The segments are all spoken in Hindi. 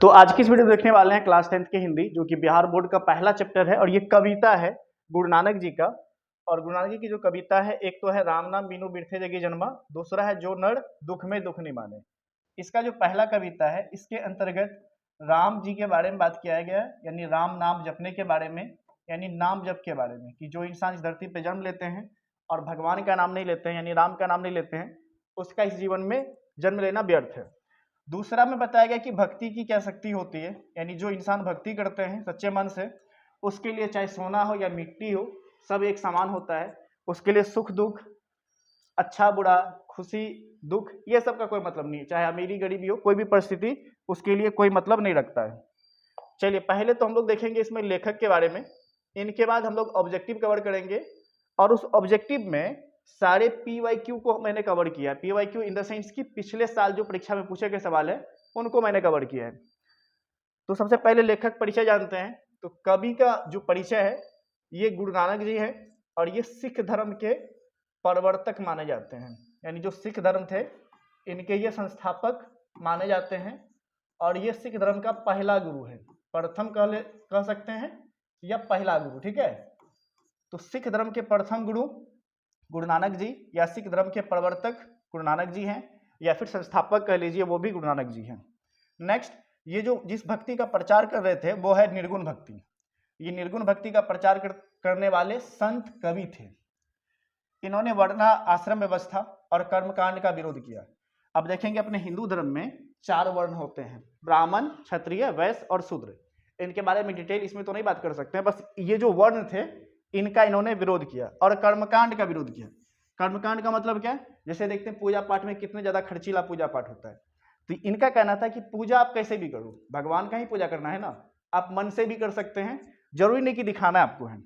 तो आज की इस वीडियो देखने वाले हैं क्लास 10th के हिंदी, जो कि बिहार बोर्ड का पहला चैप्टर है और ये कविता है गुरु नानक जी का। और गुरु नानक जी की जो कविता है, एक तो है राम नाम बिनु बिरथे जगी जन्मा, दूसरा है जो नर दुख में दुख नहीं माने। इसका जो पहला कविता है, इसके अंतर्गत राम जी के बारे में बात किया गया है, यानी राम नाम जपने के बारे में, यानी नाम जप के बारे में, कि जो इंसान इस धरती पर जन्म लेते हैं और भगवान का नाम नहीं लेते हैं, यानी राम का नाम नहीं लेते हैं, उसका इस जीवन में जन्म लेना व्यर्थ है। दूसरा में बताया गया कि भक्ति की क्या शक्ति होती है, यानी जो इंसान भक्ति करते हैं सच्चे मन से, उसके लिए चाहे सोना हो या मिट्टी हो, सब एक समान होता है। उसके लिए सुख दुख, अच्छा बुरा, खुशी दुख, ये सब का कोई मतलब नहीं है। चाहे अमीरी गरीबी हो, कोई भी परिस्थिति उसके लिए कोई मतलब नहीं रखता है। चलिए, पहले तो हम लोग देखेंगे इसमें लेखक के बारे में, इनके बाद हम लोग ऑब्जेक्टिव कवर करेंगे, और उस ऑब्जेक्टिव में सारे PYQ को मैंने कवर किया है। PYQ इन द सेंस कि पिछले साल जो परीक्षा में पूछे गए सवाल है, उनको मैंने कवर किया है। तो सबसे पहले लेखक परिचय जानते हैं। तो कवि का जो परिचय है, ये गुरु नानक जी है, और ये सिख धर्म के प्रवर्तक माने जाते हैं, यानी जो सिख धर्म थे इनके ये संस्थापक माने जाते हैं, और ये सिख धर्म का पहला गुरु है, प्रथम कह सकते हैं या पहला गुरु, ठीक है। तो सिख धर्म के प्रथम गुरु गुरु नानक जी, या सिख धर्म के प्रवर्तक गुरु नानक जी हैं, या फिर संस्थापक कह लीजिए, वो भी गुरु नानक जी हैं। नेक्स्ट, ये जो जिस भक्ति का प्रचार कर रहे थे वो है निर्गुण भक्ति। ये निर्गुण भक्ति का प्रचार करने वाले संत कवि थे। इन्होंने वर्ण आश्रम व्यवस्था और कर्मकांड का विरोध किया। अब देखेंगे अपने हिंदू धर्म में 4 वर्ण होते हैं, ब्राह्मण, क्षत्रिय, वैश्य और शूद्र। इनके बारे में डिटेल इसमें तो नहीं बात कर सकते हैं, बस ये जो वर्ण थे इनका इन्होंने विरोध किया, और कर्मकांड का विरोध किया। कर्मकांड का मतलब क्या है? जैसे देखते हैं पूजा पाठ में कितने ज्यादा खर्चीला पूजा पाठ होता है, तो इनका कहना था कि पूजा आप कैसे भी करो, भगवान का ही पूजा करना है ना, आप मन से भी कर सकते हैं, जरूरी नहीं कि दिखाना आपको है।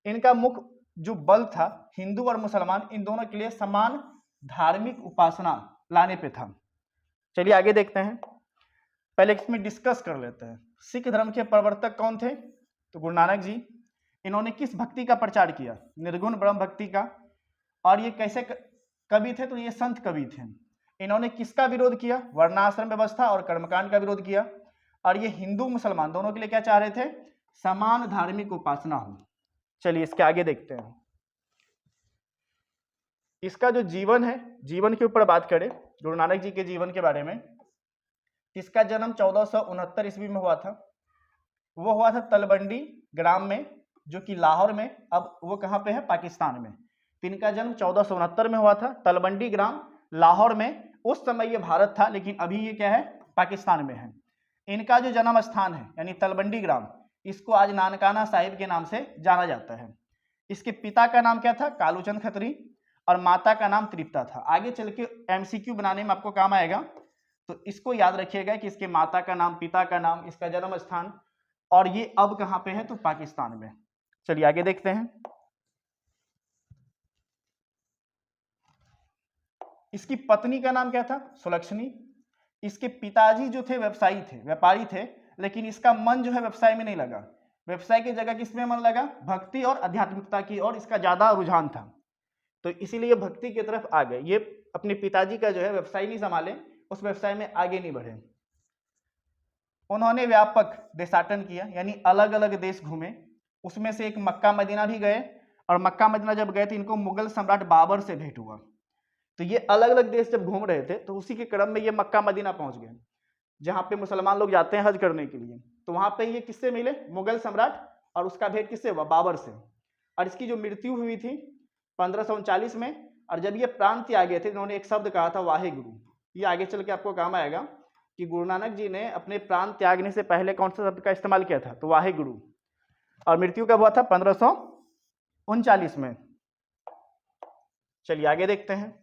इनका मुख्य जो बल था हिंदू और मुसलमान इन दोनों के लिए समान धार्मिक उपासना लाने पे था। चलिए आगे देखते हैं, पहले इसमें डिस्कस कर लेते हैं। सिख धर्म के प्रवर्तक कौन थे? तो गुरु नानक जी। इन्होंने किस भक्ति का प्रचार किया? निर्गुण ब्रह्म भक्ति का। और ये कैसे कवि थे? तो ये संत कवि थे। इन्होंने किसका विरोध किया? वर्णाश्रम व्यवस्था और कर्मकांड का विरोध किया। और ये हिंदू मुसलमान दोनों के लिए क्या चाह रहे थे? समान धार्मिक उपासना हो। चलिए इसके आगे देखते हैं। इसका जो जीवन है, जीवन के ऊपर बात करें, गुरु नानक जी के जीवन के बारे में, इसका जन्म 1469 ईस्वी में हुआ था। वो हुआ था तलवंडी ग्राम में, जो कि लाहौर में, अब वो कहाँ पे है? पाकिस्तान में। इनका जन्म 1469 में हुआ था, तलवंडी ग्राम, लाहौर में। उस समय ये भारत था, लेकिन अभी ये क्या है? पाकिस्तान में है। इनका जो जन्म स्थान है यानी तलवंडी ग्राम, इसको आज नानकाना साहिब के नाम से जाना जाता है। इसके पिता का नाम क्या था? कालूचंद खत्री, और माता का नाम तृप्ता था। आगे चल के MCQ बनाने में आपको काम आएगा, तो इसको याद रखिएगा कि इसके माता का नाम, पिता का नाम, इसका जन्म स्थान, और ये अब कहाँ पे है? तो पाकिस्तान में। चलिए आगे देखते हैं। इसकी पत्नी का नाम क्या था? सुलक्षणी। इसके पिताजी जो थे व्यवसायी थे, व्यापारी थे, लेकिन इसका मन जो है व्यवसाय में नहीं लगा। व्यवसाय की जगह किसमें मन लगा? भक्ति और आध्यात्मिकता की ओर इसका ज्यादा रुझान था, तो इसीलिए भक्ति की तरफ आ गए। ये अपने पिताजी का जो है व्यवसाय नहीं संभाले, उस व्यवसाय में आगे नहीं बढ़े। उन्होंने व्यापक देशाटन किया, यानी अलग अलग देश घूमे। उसमें से एक मक्का मदीना भी गए, और मक्का मदीना जब गए थे इनको मुगल सम्राट बाबर से भेंट हुआ। तो ये अलग अलग देश जब घूम रहे थे, तो उसी के क्रम में ये मक्का मदीना पहुंच गए, जहाँ पे मुसलमान लोग जाते हैं हज करने के लिए। तो वहां पे ये किससे मिले? मुगल सम्राट, और उसका भेंट किससे हुआ? बाबर से। और इसकी जो मृत्यु हुई थी 1539 में, और जब ये प्राण त्याग गए थे, इन्होंने एक शब्द कहा था, वाहे गुरु। ये आगे चल के आपको काम आएगा कि गुरु नानक जी ने अपने प्राण त्यागने से पहले कौन सा शब्द का इस्तेमाल किया था? तो वाहे गुरु। और मृत्यु कब हुआ था? 1539 में। चलिए आगे देखते हैं।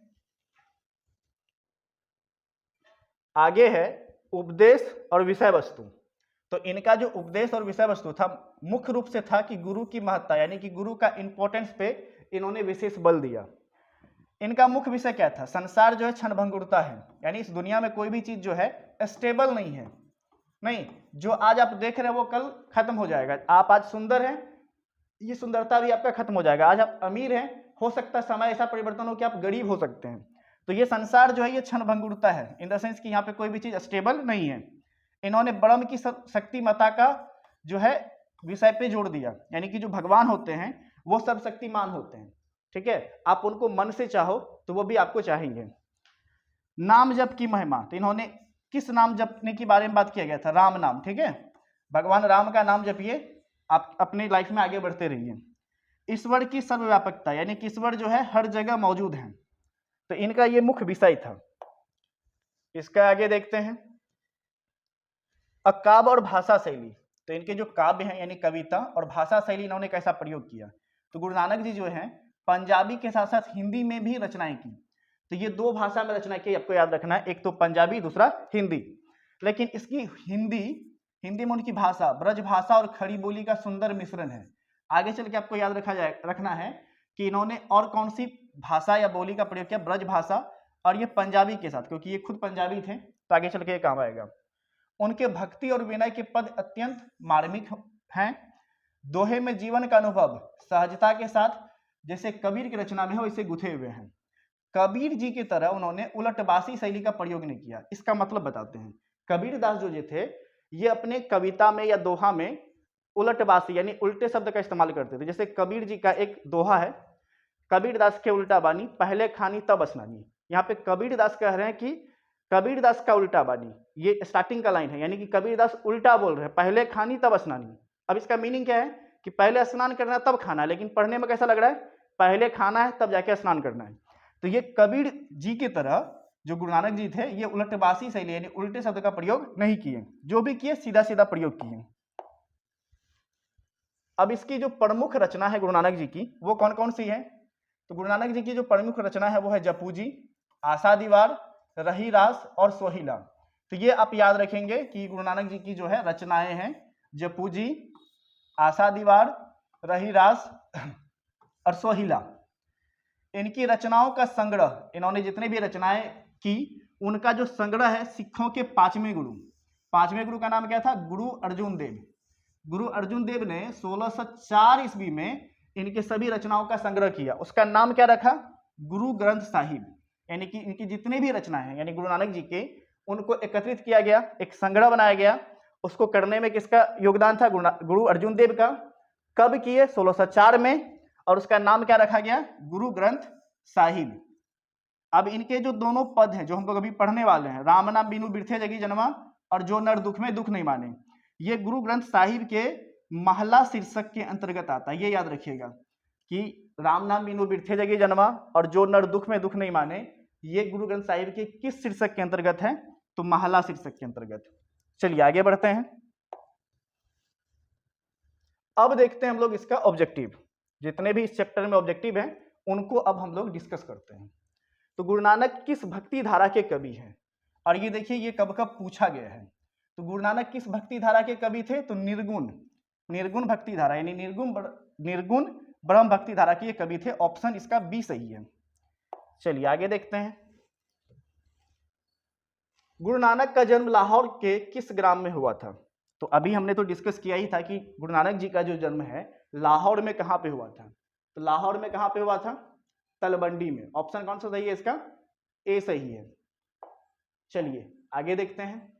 आगे है उपदेश और विषय वस्तु। तो इनका जो उपदेश और विषय वस्तु था, मुख्य रूप से था कि गुरु की महत्ता, यानी कि गुरु का इंपॉर्टेंस पे इन्होंने विशेष बल दिया। इनका मुख्य विषय क्या था? संसार जो है क्षणभंगुरता है, यानी इस दुनिया में कोई भी चीज जो है स्टेबल नहीं है। नहीं, जो आज आप देख रहे हैं वो कल खत्म हो जाएगा। आप आज सुंदर हैं, ये सुंदरता भी आपका खत्म हो जाएगा। आज आप अमीर हैं, हो सकता है समय ऐसा परिवर्तन हो कि आप गरीब हो सकते हैं। तो ये संसार जो है ये क्षणभंगुरता है, इन द सेंस कि यहाँ पे कोई भी चीज स्टेबल नहीं है। इन्होंने ब्रह्म की शक्तिमत्ता का जो है विषय पे जोड़ दिया, यानी कि जो भगवान होते हैं वो सब शक्तिमान होते हैं, ठीक है। आप उनको मन से चाहो तो वो भी आपको चाहेंगे। नाम जप की महिमा, तो इन्होंने किस नाम जपने के बारे में बात किया गया था? राम नाम, ठीक है। भगवान राम का नाम जपिए, आप अपनी लाइफ में आगे बढ़ते रहिए। ईश्वर की सर्वव्यापकता, यानी कि ईश्वर जो है हर जगह मौजूद है, तो इनका ये मुख्य विषय था। इसका आगे देखते हैं। काव्य और भाषा शैली, तो इनके जो काव्य हैं यानी कविता और भाषा शैली इन्होंने कैसा प्रयोग किया? तो गुरु नानक जी जो है पंजाबी के साथ साथ हिंदी में भी रचनाएं की। तो ये दो भाषा में रचना की, आपको याद रखना है, एक तो पंजाबी, दूसरा हिंदी। लेकिन इसकी हिंदी में उनकी भाषा ब्रज भाषा और खड़ी बोली का सुंदर मिश्रण है। आगे चल के आपको याद रखना है कि इन्होंने और कौन सी भाषा या बोली का प्रयोग किया? ब्रज भाषा और ये पंजाबी के साथ, क्योंकि ये खुद पंजाबी थे, तो आगे चल के ये काम आएगा। उनके भक्ति और विनय के पद अत्यंत मार्मिक हैं। दोहे में जीवन का अनुभव सहजता के साथ जैसे कबीर की रचना में है वैसे गुथे हुए हैं। कबीर जी की तरह उन्होंने उलटबासी शैली का प्रयोग नहीं किया। इसका मतलब बताते हैं। कबीर दास जो थे ये अपने कविता में या दोहा में उलटबासी यानी उल्टे शब्द का इस्तेमाल करते थे। जैसे कबीर जी का एक दोहा है, कबीर दास के उल्टा बानी पहले खानी तब स्नानी। यहाँ पे कबीर दास कह रहे हैं कि कबीर दास का उल्टा बानी, ये स्टार्टिंग का लाइन है, यानी कि कबीर दास उल्टा बोल रहे हैं, पहले खानी तब स्नानी। अब इसका मीनिंग क्या है कि पहले स्नान करना है तब खाना है, लेकिन पढ़ने में कैसा लग रहा है? पहले खाना है तब जाके स्नान करना है। तो ये कबीर जी की तरह जो गुरु नानक जी थे ये उलटबासी शैली यानी उल्टे शब्द का प्रयोग नहीं किए, जो भी किए सीधा सीधा प्रयोग किए। अब इसकी जो प्रमुख रचना है गुरु नानक जी की वो कौन कौन सी है? तो गुरु नानक जी की जो प्रमुख रचना है वो है जपू जी, आशा दीवार, रही रास और सोहिला। तो ये आप याद रखेंगे कि गुरु नानक जी की जो है रचनाएं हैं जपू जी, आशा दीवार, रही रास और सोहिला। इनकी रचनाओं का संग्रह, इन्होंने जितने भी रचनाएं की उनका जो संग्रह है सिखों के पांचवें गुरु का नाम क्या था? गुरु अर्जुन देव। गुरु अर्जुन देव ने 1604 ईस्वी में इनके सभी रचनाओं का संग्रह किया। उसका नाम क्या रखा? गुरु ग्रंथ साहिब। यानी कि इनकी जितनी भी रचनाएं हैं यानी गुरु नानक जी के, उनको एकत्रित किया गया, एक संग्रह बनाया गया। उसको करने में किसका योगदान था? गुरु अर्जुन देव का। कब किए? 1604 में। और उसका नाम क्या रखा गया? गुरु ग्रंथ साहिब। अब इनके जो दोनों पद हैं जो हम लोग अभी पढ़ने वाले हैं, राम नाम बिनु बिरथे जगी जन्मा और जो नर दुख में दुख नहीं माने, ये गुरु ग्रंथ साहिब के महला शीर्षक के अंतर्गत आता है। ये याद रखिएगा कि राम नाम बिनु बिरथे जगी जन्मा और जो नर दुख में दुख नहीं माने, ये गुरु ग्रंथ साहिब के किस शीर्षक के अंतर्गत है? तो महला शीर्षक के अंतर्गत। चलिए आगे बढ़ते हैं। अब देखते हैं हम लोग इसका ऑब्जेक्टिव। जितने भी इस चैप्टर में ऑब्जेक्टिव हैं उनको अब हम लोग डिस्कस करते हैं। तो गुरु नानक किस भक्ति धारा के कवि हैं? और ये देखिए ये कब कब पूछा गया है। तो गुरु नानक किस भक्ति धारा के कवि थे? तो निर्गुण भक्ति धारा यानी निर्गुण ब्रह्म भक्ति धारा के ये कवि थे। ऑप्शन इसका बी सही है। चलिए आगे देखते हैं। गुरु नानक का जन्म लाहौर के किस ग्राम में हुआ था? तो अभी हमने तो डिस्कस किया ही था कि गुरु नानक जी का जो जन्म है लाहौर में कहां पे हुआ था? तो लाहौर में कहां पे हुआ था? तलवंडी में। ऑप्शन कौन सा सही है इसका? ए सही है। चलिए आगे देखते हैं।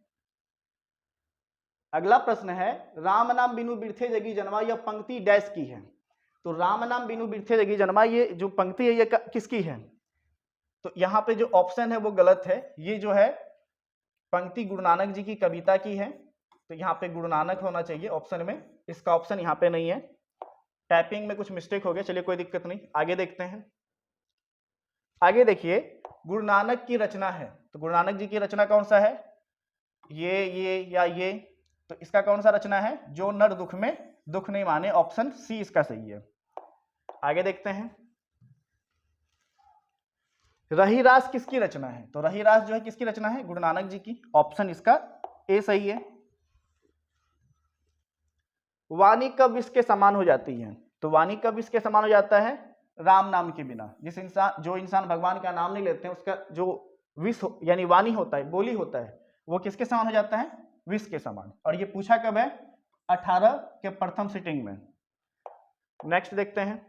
अगला प्रश्न है राम नाम बिनु बिरथे जगी जन्मा, यह पंक्ति डैश की है? तो राम नाम बिनु बिरथे जगी जन्मा ये जो पंक्ति है ये किसकी है? तो यहाँ पे जो ऑप्शन है वो गलत है। ये जो है पंक्ति गुरु नानक जी की कविता की है। तो यहाँ पे गुरु नानक होना चाहिए ऑप्शन में, इसका ऑप्शन यहाँ पे नहीं है। टाइपिंग में कुछ मिस्टेक हो गया, चलिए कोई दिक्कत नहीं। आगे देखते हैं। आगे देखिए गुरु नानक की रचना है, तो गुरु नानक जी की रचना कौन सा है? ये या ये? तो इसका कौन सा रचना है? जो नर दुख में दुख नहीं माने। ऑप्शन सी इसका सही है। आगे देखते हैं। रही रास किसकी रचना है? तो रही रास जो है किसकी रचना है? गुरु नानक जी की। ऑप्शन इसका ए सही है। वाणी कब इसके समान हो जाती है? तो वाणी कब इसके समान हो जाता है? राम नाम के बिना। जो इंसान भगवान का नाम नहीं लेते हैं उसका जो विष यानी वाणी होता है, बोली होता है, वो किसके समान हो जाता है? विष के समान। और ये पूछा कब है? 18 के प्रथम सिटिंग में। नेक्स्ट देखते हैं।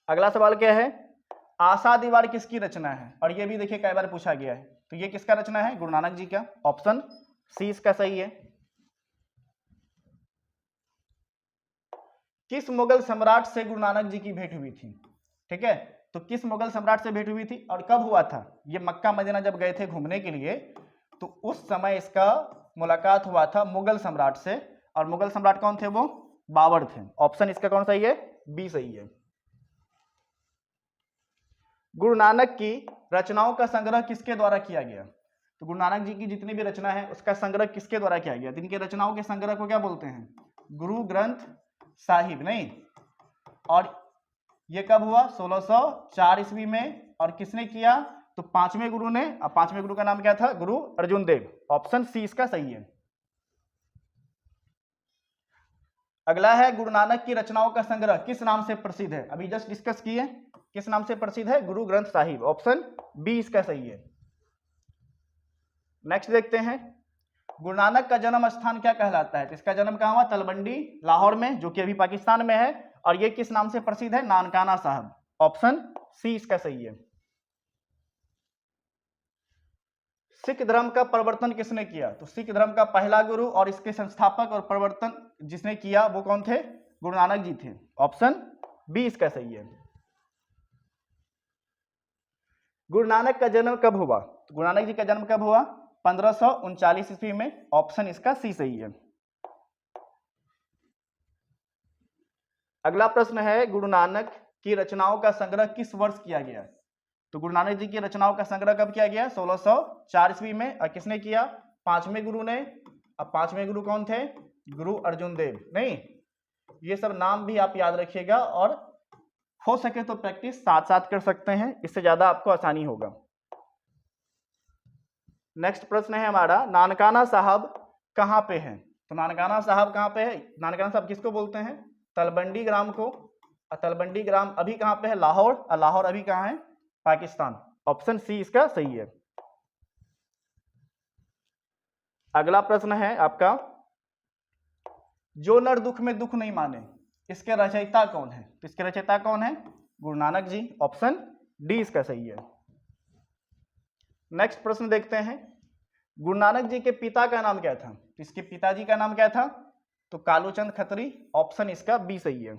अगला सवाल क्या है? आशा दीवार किसकी रचना है? और ये भी देखिए कई बार पूछा गया है। तो ये किसका रचना है? गुरु नानक जी का। ऑप्शन सी इसका सही है। किस मुगल सम्राट से गुरु नानक जी की भेंट हुई थी? ठीक है, तो किस मुगल सम्राट से भेंट हुई थी और कब हुआ था? ये मक्का मदीना जब गए थे घूमने के लिए, तो उस समय इसका मुलाकात हुआ था मुगल सम्राट से। और मुगल सम्राट कौन थे? वो बाबर थे। ऑप्शन इसका कौन सही है? बी सही है। गुरु नानक की रचनाओं का संग्रह किसके द्वारा किया गया? तो गुरु नानक जी की जितनी भी रचना है उसका संग्रह किसके द्वारा किया गया? इनके रचनाओं के संग्रह को क्या बोलते हैं? गुरु ग्रंथ साहिब। नहीं, और ये कब हुआ? 1604 ईस्वी में। और किसने किया? तो पांचवें गुरु ने। अब पांचवें गुरु का नाम क्या था? गुरु अर्जुन देव। ऑप्शन सी इसका सही है। अगला है, गुरु नानक की रचनाओं का संग्रह किस नाम से प्रसिद्ध है? अभी जस्ट डिस्कस किए, किस नाम से प्रसिद्ध है? गुरु ग्रंथ साहिब। ऑप्शन बी इसका सही है। नेक्स्ट देखते हैं, गुरु नानक का जन्म स्थान क्या कहलाता है? तो इसका जन्म कहां हुआ? तलवंडी, लाहौर में, जो कि अभी पाकिस्तान में है। और ये किस नाम से प्रसिद्ध है? नानकाना साहब। ऑप्शन सी इसका सही है। सिख धर्म का प्रवर्तन किसने किया? तो सिख धर्म का पहला गुरु और इसके संस्थापक और प्रवर्तन जिसने किया वो कौन थे? गुरु नानक जी थे। ऑप्शन बी इसका सही है। गुरु नानक का जन्म कब हुआ? तो गुरु नानक जी का जन्म कब हुआ? 1539 ईस्वी में। ऑप्शन इसका सी सही है। अगला प्रश्न है, गुरु नानक की रचनाओं का संग्रह किस वर्ष किया गया? तो गुरु नानक जी की रचनाओं का संग्रह कब किया गया? 1604 ईस्वी में। और किसने किया? पांचवें गुरु ने। अब पांचवें गुरु कौन थे? गुरु अर्जुन देव। नहीं, ये सब नाम भी आप याद रखिएगा और हो सके तो प्रैक्टिस साथ साथ कर सकते हैं, इससे ज्यादा आपको आसानी होगा। नेक्स्ट प्रश्न है हमारा, नानकाना साहब कहाँ पे है? तो नानकाना साहब कहाँ पे है? नानकाना साहब किसको बोलते हैं? तलवंडी ग्राम को। तलवंडी ग्राम अभी कहाँ पे है? लाहौर। और लाहौर अभी कहाँ है? पाकिस्तान। ऑप्शन सी इसका सही है। अगला प्रश्न है आपका, जो नर दुख में दुख नहीं माने, इसके रचयिता कौन है? तो इसके रचयिता कौन है? गुरु नानक जी। ऑप्शन डी इसका सही है। नेक्स्ट प्रश्न देखते हैं, गुरु नानक जी के पिता का नाम क्या था? तो इसके पिताजी का नाम क्या था? तो कालूचंद खत्री। ऑप्शन इसका बी सही है।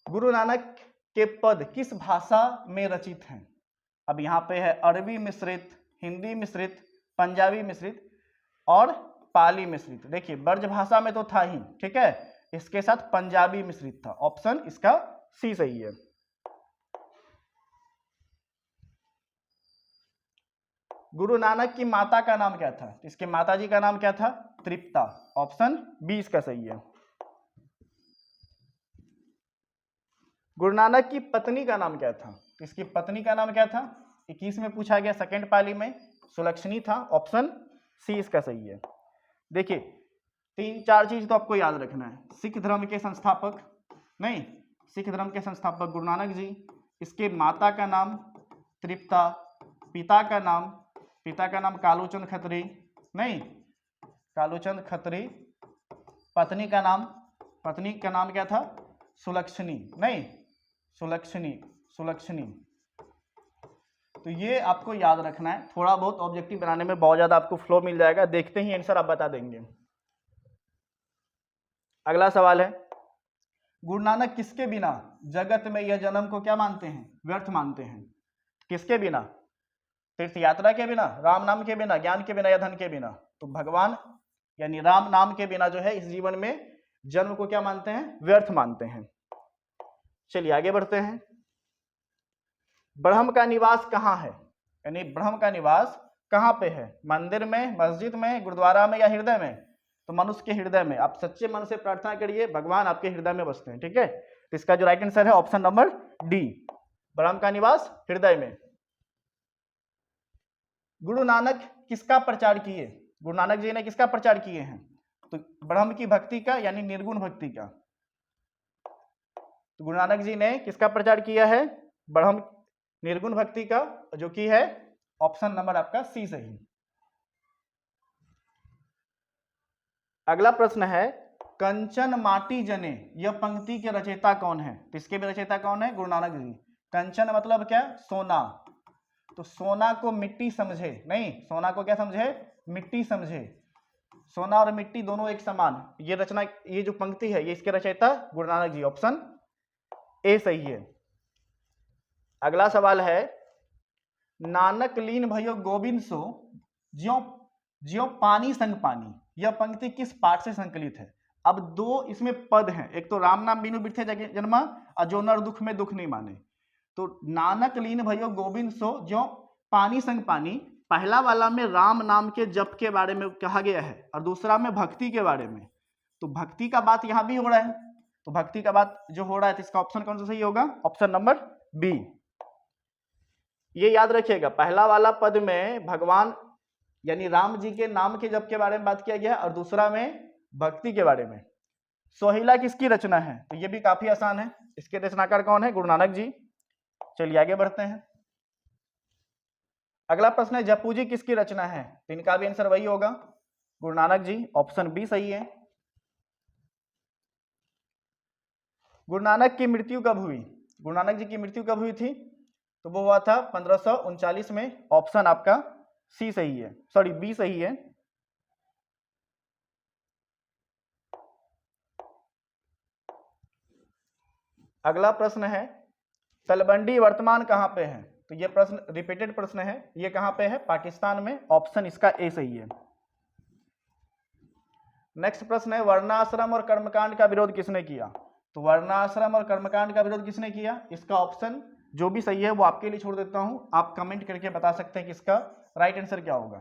गुरु नानक के पद किस भाषा में रचित हैं? अब यहाँ पे है अरबी मिश्रित, हिंदी मिश्रित, पंजाबी मिश्रित और पाली मिश्रित। देखिए ब्रज भाषा में तो था ही, ठीक है, इसके साथ पंजाबी मिश्रित था। ऑप्शन इसका सी सही है। गुरु नानक की माता का नाम क्या था? इसके माताजी का नाम क्या था? तृप्ता। ऑप्शन बी इसका सही है। गुरु नानक की पत्नी का नाम क्या था? तो इसकी पत्नी का नाम क्या था? 21 में पूछा गया, सेकंड पाली में। सुलक्षणी था। ऑप्शन सी इसका सही है। देखिए 3-4 चीज तो आपको याद रखना है। सिख धर्म के संस्थापक, नहीं, सिख धर्म के संस्थापक गुरु नानक जी, इसके माता का नाम तृप्ता, पिता का नाम कालूचंद खत्री, नहीं, कालूचंद खत्री, पत्नी का नाम क्या था? सुलक्षणी, नहीं, सुलक्षणी। तो ये आपको याद रखना है। थोड़ा बहुत ऑब्जेक्टिव बनाने में बहुत ज्यादा आपको फ्लो मिल जाएगा, देखते ही आंसर आप बता देंगे। अगला सवाल है, गुरु नानक किसके बिना जगत में यह जन्म को क्या मानते हैं? व्यर्थ मानते हैं। किसके बिना? तीर्थ यात्रा के बिना, राम नाम के बिना, ज्ञान के बिना या धन के बिना? तो भगवान यानी राम नाम के बिना जो है इस जीवन में जन्म को क्या मानते हैं? व्यर्थ मानते हैं। चलिए आगे बढ़ते हैं। ब्रह्म का निवास कहाँ है? यानी ब्रह्म का निवास कहाँ पे है? मंदिर में, मस्जिद में, गुरुद्वारा में या हृदय में? तो मनुष्य के हृदय में। आप सच्चे मन से प्रार्थना करिए, भगवान आपके हृदय में बसते हैं। ठीक है, तो इसका जो राइट आंसर है ऑप्शन नंबर डी, ब्रह्म का निवास हृदय में। गुरु नानक किसका प्रचार किए? गुरु नानक जी ने किसका प्रचार किए हैं? तो ब्रह्म की भक्ति का, यानी निर्गुण भक्ति का। तो गुरु नानक जी ने किसका प्रचार किया है? ब्रह्म निर्गुण भक्ति का, जो कि है ऑप्शन नंबर आपका सी सही। अगला प्रश्न है, कंचन माटी जने यह पंक्ति के रचयिता कौन है? तो इसके भी रचयिता कौन है? गुरु नानक जी। कंचन मतलब क्या? सोना। तो सोना को मिट्टी समझे, नहीं, सोना को क्या समझे? मिट्टी समझे। सोना और मिट्टी दोनों एक समान। ये रचना, ये जो पंक्ति है, ये इसके रचयिता गुरु नानक जी। ऑप्शन ए सही है। अगला सवाल है, नानक लीन भयो गोविंद सो ज्यों ज्यों पानी संग पानी, यह पंक्ति किस पाठ से संकलित है? अब दो इसमें पद हैं, एक तो राम नाम बिनु बिरथे जन्मा और जो नर दुख में दुख नहीं माने। तो नानक लीन भयो गोविंद सो ज्यों पानी संग पानी, पहला वाला में राम नाम के जप के बारे में कहा गया है और दूसरा में भक्ति के बारे में। तो भक्ति का बात यहां भी हो रहा है, तो भक्ति का बात जो हो रहा है, तो इसका ऑप्शन कौन सा सही होगा? Option number B. ये याद रखिएगा, पहला वाला पद में भगवान यानी राम जी के नाम के जप के बारे में बात किया गया है और दूसरा में भक्ति के बारे में। सोहिला किसकी रचना है? तो ये भी काफी आसान है। इसके रचनाकार कौन है? गुरु नानक जी। चलिए आगे बढ़ते हैं। अगला प्रश्न है, जपू जी किसकी रचना है? तो इनका भी आंसर वही होगा, गुरु नानक जी। ऑप्शन बी सही है। गुरु नानक की मृत्यु कब हुई? गुरु नानक जी की मृत्यु कब हुई थी? तो वो हुआ था 1539 में। ऑप्शन आपका सी सही है, सॉरी बी सही है। अगला प्रश्न है, तलवंडी वर्तमान कहां पे है? तो ये प्रश्न रिपीटेड प्रश्न है, ये कहां पे है? पाकिस्तान में। ऑप्शन इसका ए सही है। नेक्स्ट प्रश्न है, वर्णाश्रम और कर्मकांड का विरोध किसने किया? तो वर्णाश्रम और कर्मकांड का विरोध किसने किया? इसका ऑप्शन जो भी सही है वो आपके लिए छोड़ देता हूं, आप कमेंट करके बता सकते हैं कि इसका राइट आंसर क्या होगा।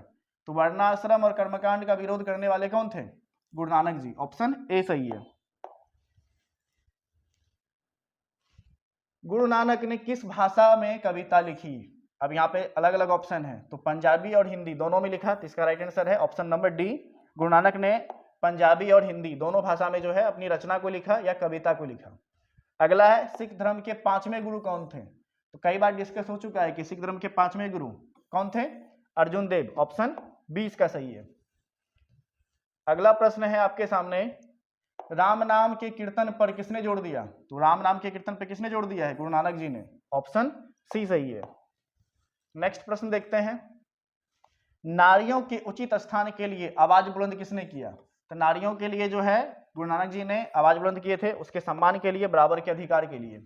तो वर्णाश्रम और कर्मकांड का विरोध करने वाले कौन थे? गुरु नानक जी। ऑप्शन ए सही है। गुरु नानक ने किस भाषा में कविता लिखी? अब यहाँ पे अलग अलग ऑप्शन है, तो पंजाबी और हिंदी दोनों में लिखा, तो इसका राइट आंसर है option number D. Guru Nanak ने पंजाबी और हिंदी दोनों भाषा में जो है अपनी रचना को लिखा या कविता को लिखा। अगला है, सिख धर्म के 5वें गुरु कौन थे? तो कई बार डिस्कस हो चुका है कि सिख धर्म के 5वें गुरु कौन थे? अर्जुन देव। ऑप्शन बी इसका सही है। अगला प्रश्न है आपके सामने, राम नाम के कीर्तन पर किसने जोड़ दिया? तो राम नाम के कीर्तन पर किसने जोड़ दिया है? गुरु नानक जी ने। ऑप्शन सी सही है। नेक्स्ट प्रश्न देखते हैं, नारियों के उचित स्थान के लिए आवाज बुलंद किसने किया? तो नारियों के लिए जो है गुरु नानक जी ने आवाज बुलंद किए थे, उसके सम्मान के लिए, बराबर के अधिकार के लिए।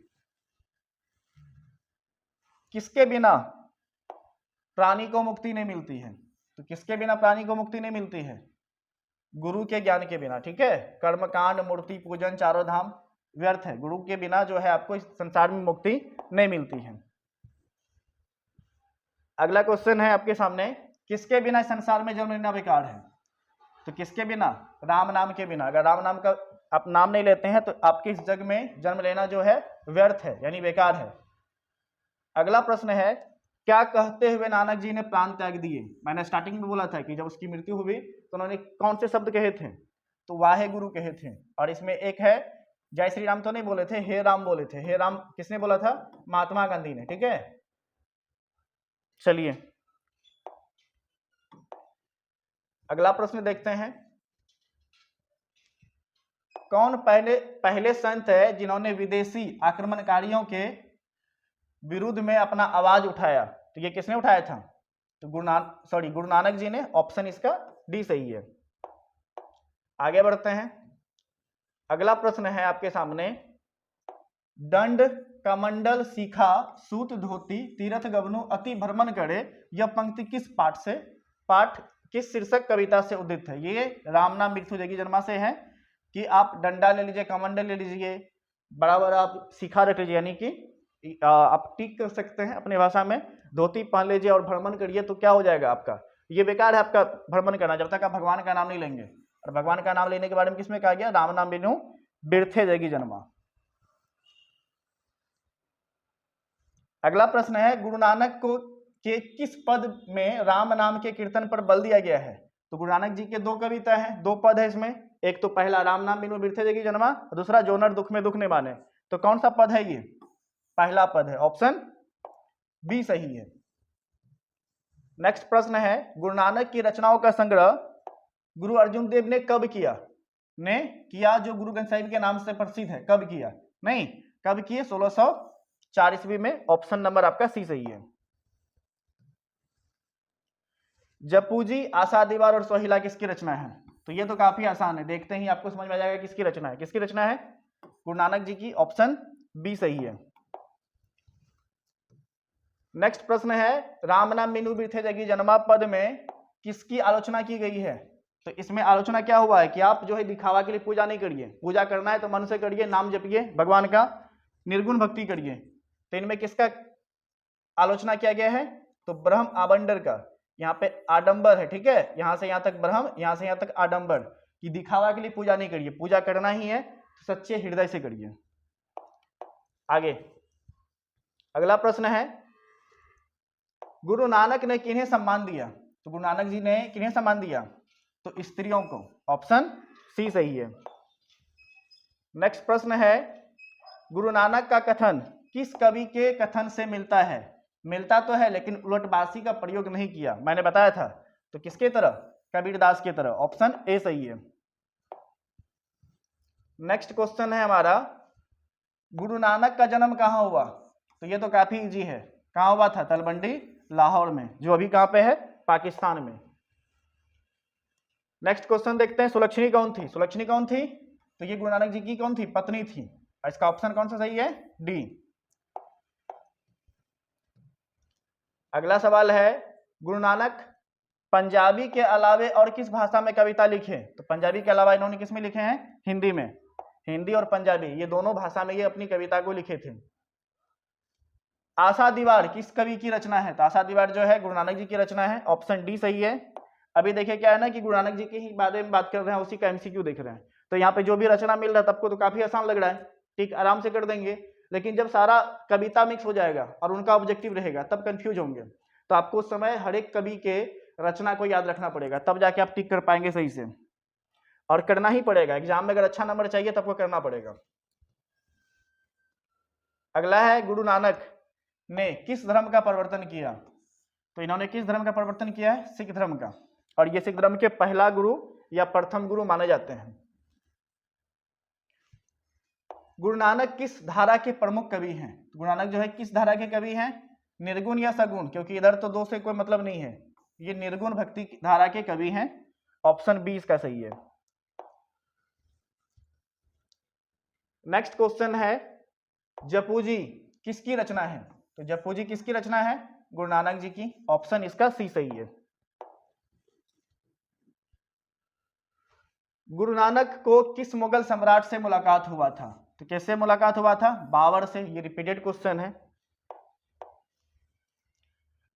किसके बिना प्राणी को मुक्ति नहीं मिलती है? तो किसके बिना प्राणी को मुक्ति नहीं मिलती है? गुरु के ज्ञान के बिना। ठीक है, कर्मकांड, मूर्ति पूजन, चारों धाम व्यर्थ है, गुरु के बिना जो है आपको इस संसार में मुक्ति नहीं मिलती है। अगला क्वेश्चन है आपके सामने, किसके बिना इस संसार में जन्म लेना बेकार है? तो किसके बिना? राम नाम के बिना। अगर राम नाम का आप नाम नहीं लेते हैं तो आपके इस जग में जन्म लेना जो है व्यर्थ है, यानी बेकार है। अगला प्रश्न है, क्या कहते हुए नानक जी ने प्राण त्याग दिए? मैंने स्टार्टिंग में बोला था कि जब उसकी मृत्यु हुई तो उन्होंने कौन से शब्द कहे थे? तो वाहे गुरु कहे थे। और इसमें एक है, जय श्री राम तो नहीं बोले थे, हे राम बोले थे। हे राम किसने बोला था? महात्मा गांधी ने। ठीक है, चलिए अगला प्रश्न देखते हैं, कौन पहले संत है जिन्होंने विदेशी आक्रमणकारियों के विरुद्ध में अपना आवाज उठाया? तो ये किसने उठाया था? तो गुरु नानक जी ने। ऑप्शन इसका डी सही है। आगे बढ़ते हैं। अगला प्रश्न है आपके सामने, दंड कमंडल सीखा सूत धोती तीर्थ गवनु अति भ्रमण करे, यह पंक्ति किस पाठ किस शीर्षक कविता से उदित है? ये राम नाम मृत्यु जगी जन्मा से है कि आप डंडा ले लीजिए, कमंडल ले लीजिए, बराबर आप सीखा रख लीजिए, यानी कि आप टिक कर सकते हैं अपनी भाषा में, धोती पहन लीजिए और भ्रमण करिए, तो क्या हो जाएगा आपका? ये बेकार है आपका भ्रमण करना जब तक आप भगवान का नाम नहीं लेंगे। और भगवान का नाम लेने के बारे में किसमें कहा गया? राम नाम बिनु बिरथे जगी जन्मा। अगला प्रश्न है, गुरु नानक को के किस पद में राम नाम के कीर्तन पर बल दिया गया है? तो गुरु नानक जी के दो कविता हैं, दो पद है इसमें, एक तो पहला राम नाम बिनु बिरथे जगी जन्मा, दूसरा जो नर दुख में दुख नहीं माने। तो कौन सा पद है? ये पहला पद है। ऑप्शन बी सही है। नेक्स्ट प्रश्न है, गुरु नानक की रचनाओं का संग्रह गुरु अर्जुन देव ने कब किया? जो गुरु ग्रंथ साहिब के नाम से प्रसिद्ध है। कब किया? नहीं, कब किए? 1600 4 ईस्वी में। ऑप्शन नंबर आपका सी सही है। जपूजी, आशा दीवार और सोहिला किसकी रचना है? तो ये तो काफी आसान है, देखते ही आपको समझ में आ जाएगा किसकी रचना है। किसकी रचना है? गुरु नानक जी की। ऑप्शन बी सही है। नेक्स्ट प्रश्न है, राम नाम मीनू बिरथे जगी जन्मा पद में किसकी आलोचना की गई है? तो इसमें आलोचना क्या हुआ है कि आप जो है दिखावा के लिए पूजा नहीं करिए, पूजा करना है तो मन से करिए, नाम जपिए भगवान का, निर्गुण भक्ति करिए। तो इनमें किसका आलोचना किया गया है? तो ब्रह्म आबंडर का। यहाँ पे आडंबर है, ठीक है, यहां से यहां तक ब्रह्म, यहां से यहां तक आडंबर, कि दिखावा के लिए पूजा नहीं करिए, पूजा करना ही है तो सच्चे हृदय से करिए। आगे अगला प्रश्न है, गुरु नानक ने किन्हें सम्मान दिया? तो गुरु नानक जी ने किन्हें सम्मान दिया? तो स्त्रियों को। ऑप्शन सी सही है। नेक्स्ट प्रश्न है, गुरु नानक का कथन किस कवि के कथन से मिलता है? मिलता तो है लेकिन उलटबासी का प्रयोग नहीं किया, मैंने बताया था। तो किसके तरह? कबीरदास के तरह। ऑप्शन ए सही है। नेक्स्ट क्वेश्चन है हमारा, गुरु नानक का जन्म कहाँ हुआ? तो ये तो काफी इजी है, कहाँ हुआ था? तलवंडी लाहौर में, जो अभी कहाँ पे है? पाकिस्तान में। नेक्स्ट क्वेश्चन देखते हैं, सुलक्षणी कौन थी? सुलक्षणी कौन थी? तो ये गुरु नानक जी की कौन थी? पत्नी थी। इसका ऑप्शन कौन सा सही है? डी। अगला सवाल है, गुरु नानक पंजाबी के अलावे और किस भाषा में कविता लिखे? तो पंजाबी के अलावा इन्होंने किस में लिखे हैं? हिंदी में। हिंदी और पंजाबी ये दोनों भाषा में ये अपनी कविता को लिखे थे। आशा दीवार किस कवि की रचना है? तो आशा दीवार जो है गुरु नानक जी की रचना है। ऑप्शन डी सही है। अभी देखिए क्या है ना कि गुरु नानक जी के ही बारे में बात कर रहे हैं, उसी का एमसीक्यू देख रहे हैं, तो यहाँ पे जो भी रचना मिल रहा है सबको तो काफी आसान लग रहा है, ठीक, आराम से कर देंगे। लेकिन जब सारा कविता मिक्स हो जाएगा और उनका ऑब्जेक्टिव रहेगा तब कंफ्यूज होंगे। तो आपको उस समय हर एक कवि के रचना को याद रखना पड़ेगा, तब जाके आप टिक कर पाएंगे सही से, और करना ही पड़ेगा। एग्जाम में अगर अच्छा नंबर चाहिए तब को करना पड़ेगा। अगला है, गुरु नानक ने किस धर्म का प्रवर्तन किया? तो इन्होंने किस धर्म का प्रवर्तन किया है? सिख धर्म का। और ये सिख धर्म के पहला गुरु या प्रथम गुरु माने जाते हैं। गुरु नानक किस धारा के प्रमुख कवि हैं? गुरु नानक जो है किस धारा के कवि हैं? निर्गुण या सगुण? क्योंकि इधर तो दो से कोई मतलब नहीं है, ये निर्गुण भक्ति धारा के कवि हैं। ऑप्शन बी इसका सही है। नेक्स्ट क्वेश्चन है, जपूजी किसकी रचना है? तो जपूजी किसकी रचना है? गुरु नानक जी की। ऑप्शन इसका सी सही है। गुरु नानक को किस मुगल सम्राट से मुलाकात हुआ था? तो कैसे मुलाकात हुआ था? बाबर से। ये रिपीटेड क्वेश्चन है।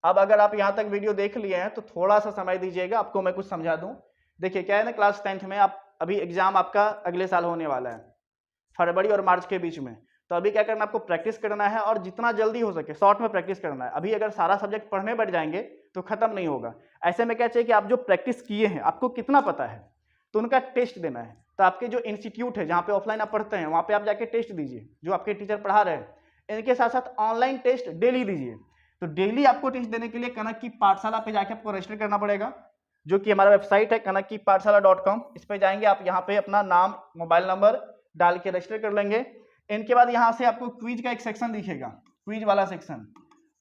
अब अगर आप यहां तक वीडियो देख लिए हैं तो थोड़ा सा समय दीजिएगा, आपको मैं कुछ समझा दूं। देखिए क्या है ना, क्लास 10th में आप अभी एग्जाम आपका अगले साल होने वाला है, फरवरी और मार्च के बीच में। तो अभी क्या करना है, आपको प्रैक्टिस करना है और जितना जल्दी हो सके शॉर्ट में प्रैक्टिस करना है। अभी अगर सारा सब्जेक्ट पढ़ने बैठ जाएंगे तो खत्म नहीं होगा। ऐसे में क्या चाहिए कि आप जो प्रैक्टिस किए हैं आपको कितना पता है, तो उनका टेस्ट देना है। तो आपके जो इंस्टीट्यूट है जहाँ पे ऑफलाइन आप पढ़ते हैं वहाँ पे आप जाके टेस्ट दीजिए, जो आपके टीचर पढ़ा रहे हैं। इनके साथ साथ ऑनलाइन टेस्ट डेली दीजिए। तो डेली आपको टेस्ट देने के लिए कनक की पाठशाला पे जाके आपको रजिस्टर करना पड़ेगा, जो कि हमारा वेबसाइट है kanakkipathshala.com। इस पे जाएंगे आप, यहाँ पे अपना नाम मोबाइल नंबर डाल के रजिस्टर कर लेंगे। इनके बाद यहाँ से आपको क्विज का एक सेक्शन दिखेगा, क्विज वाला सेक्शन,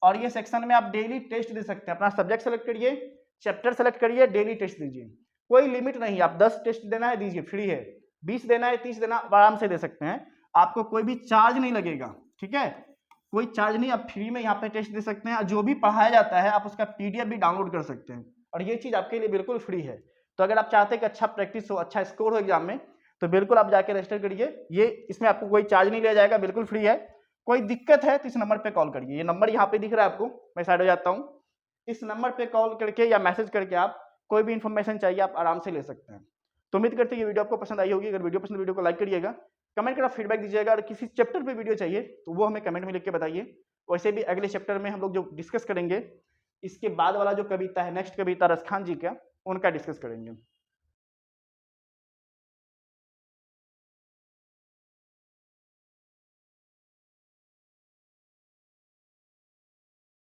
और ये सेक्शन में आप डेली टेस्ट दे सकते हैं। अपना सब्जेक्ट सेलेक्ट करिए, चैप्टर सेलेक्ट करिए, डेली टेस्ट दीजिए। कोई लिमिट नहीं, आप 10 टेस्ट देना है दीजिए, फ्री है। 20 देना है, 30 देना, आराम से दे सकते हैं, आपको कोई भी चार्ज नहीं लगेगा, ठीक है, कोई चार्ज नहीं, आप फ्री में यहाँ पे टेस्ट दे सकते हैं। जो भी पढ़ाया जाता है आप उसका पीडीएफ भी डाउनलोड कर सकते हैं, और ये चीज आपके लिए बिल्कुल फ्री है। तो अगर आप चाहते हैं कि अच्छा प्रैक्टिस हो, अच्छा स्कोर हो एग्जाम में, तो बिल्कुल आप जाके रजिस्टर करिए। ये इसमें आपको कोई चार्ज नहीं लिया जाएगा, बिल्कुल फ्री है। कोई दिक्कत है तो इस नंबर पे कॉल करिए, ये नंबर यहाँ पे दिख रहा है आपको, मैं साइड हो जाता हूँ। इस नंबर पे कॉल करके या मैसेज करके आप कोई भी इन्फॉर्मेशन चाहिए आप आराम से ले सकते हैं। तो उम्मीद करते हैं ये वीडियो आपको पसंद आई होगी। अगर वीडियो पसंद, वीडियो को लाइक करिएगा, कमेंट कर फीडबैक दीजिएगा। और किसी चैप्टर पे वीडियो चाहिए तो वो हमें कमेंट में लिख के बताइए। वैसे भी अगले चैप्टर में हम लोग जो डिस्कस करेंगे, इसके बाद वाला जो कविता है, नेक्स्ट कविता रसखान जी का, उनका डिस्कस करेंगे।